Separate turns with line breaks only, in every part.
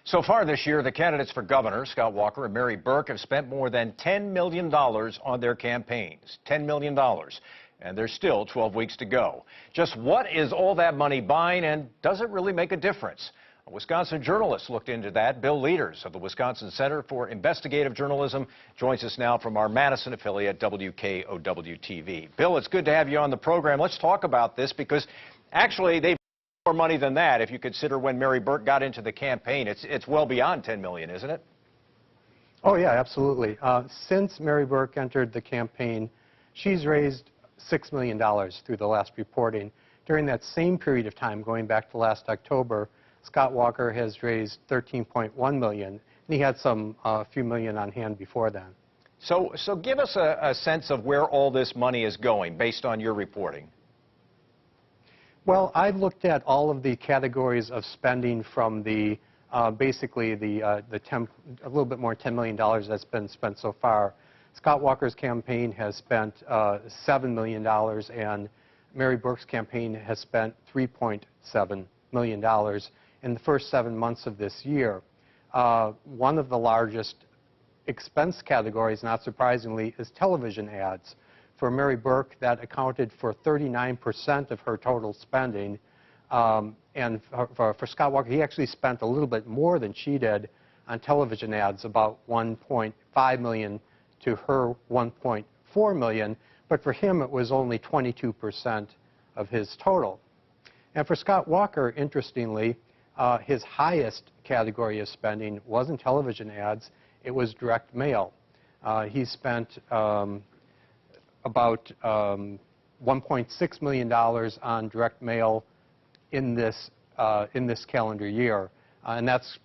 So far this year, the candidates for governor, Scott Walker and Mary Burke, have spent more than $10 million on their campaigns. $10 million. And there's still 12 weeks to go. Just what is all that money buying, and does it really make a difference? A Wisconsin journalist looked into that. Bill Leaders of the Wisconsin Center for Investigative Journalism joins us now from our Madison affiliate, WKOW-TV. Bill, it's good to have you on the program. Let's talk about this because actually they've more money than that if you consider when Mary Burke got into the campaign. It's well beyond $10 million, isn't it?
Oh, yeah, absolutely. Since Mary Burke entered the campaign, she's raised $6 million through the last reporting. During that same period of time, going back to last October, Scott Walker has raised $13.1 million, and he had a few million on hand before then.
So give us a sense of where all this money is going based on your reporting.
Well, I've looked at all of the categories of spending from the basically a little bit more $10 million that's been spent so far. Scott Walker's campaign has spent $7 million, and Mary Burke's campaign has spent $3.7 million in the first 7 months of this year. One of the largest expense categories, not surprisingly, is television ads. For Mary Burke, that accounted for 39% of her total spending. And for Scott Walker, he actually spent a little bit more than she did on television ads, about $1.5 million to her $1.4 million. But for him, it was only 22% of his total. And for Scott Walker, interestingly, his highest category of spending wasn't television ads. It was direct mail. He spent about $1.6 million on direct mail in this calendar year. And that's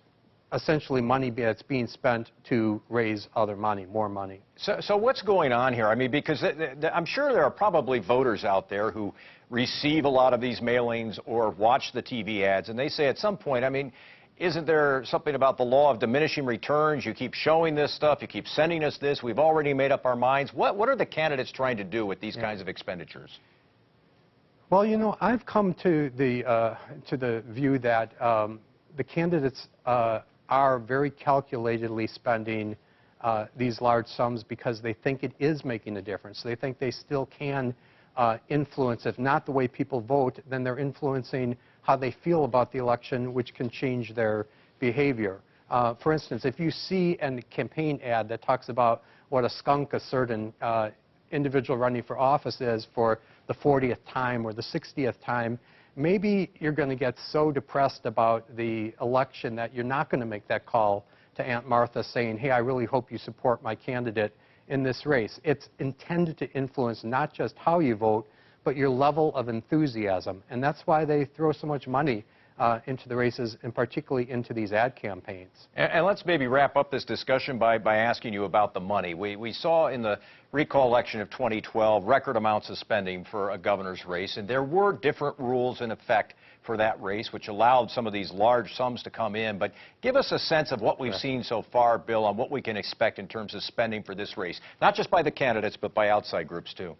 essentially money that's being spent to raise other money, more money.
So what's going on here? I mean, because I'm sure there are probably voters out there who receive a lot of these mailings or watch the TV ads, and they say at some point, I mean, isn't there something about the law of diminishing returns? You keep showing this stuff, you keep sending us this, we've already made up our minds. What are the candidates trying to do with these kinds of expenditures?
Well, you know, I've come to the view that the candidates are very calculatedly spending these large sums because they think it is making a difference. They think they still can influence, if not the way people vote, then they're influencing how they feel about the election, which can change their behavior. For instance, if you see a campaign ad that talks about what a skunk a certain individual running for office is for the 40th time or the 60th time, maybe you're going to get so depressed about the election that you're not going to make that call to Aunt Martha saying, hey, I really hope you support my candidate in this race. It's intended to influence not just how you vote, but your level of enthusiasm. And that's why they throw so much money into the races, and particularly into these ad campaigns.
And let's maybe wrap up this discussion by asking you about the money. We saw in the recall election of 2012 record amounts of spending for a governor's race, and there were different rules in effect for that race, which allowed some of these large sums to come in. But give us a sense of what we've seen so far, Bill, on what we can expect in terms of spending for this race, not just by the candidates, but by outside groups, too.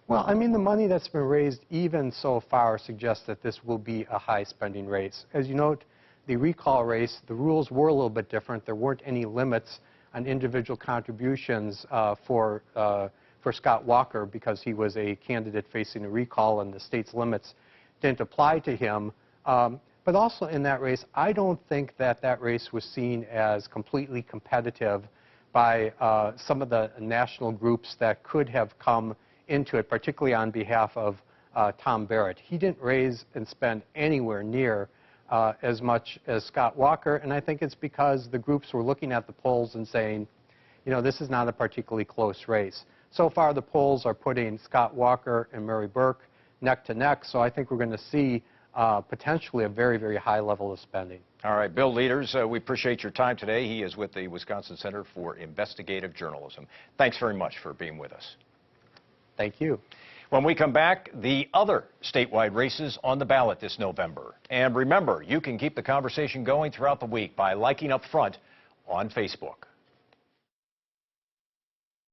Well, I mean, the money that's been raised even so far suggests that this will be a high-spending race. As you note, the recall race, the rules were a little bit different. There weren't any limits on individual contributions for Scott Walker because he was a candidate facing a recall and the state's limits didn't apply to him. But also in that race, I don't think that race was seen as completely competitive by some of the national groups that could have come into it, particularly on behalf of Tom Barrett. He didn't raise and spend anywhere near as much as Scott Walker, and I think it's because the groups were looking at the polls and saying, you know, this is not a particularly close race. So far, the polls are putting Scott Walker and Mary Burke neck to neck, so I think we're going to see potentially a very, very high level of spending.
All right, Bill Leaders, we appreciate your time today. He is with the Wisconsin Center for Investigative Journalism. Thanks very much for being with us.
Thank you.
When we come back, the other statewide races on the ballot this November. And remember, you can keep the conversation going throughout the week by liking Up Front on Facebook.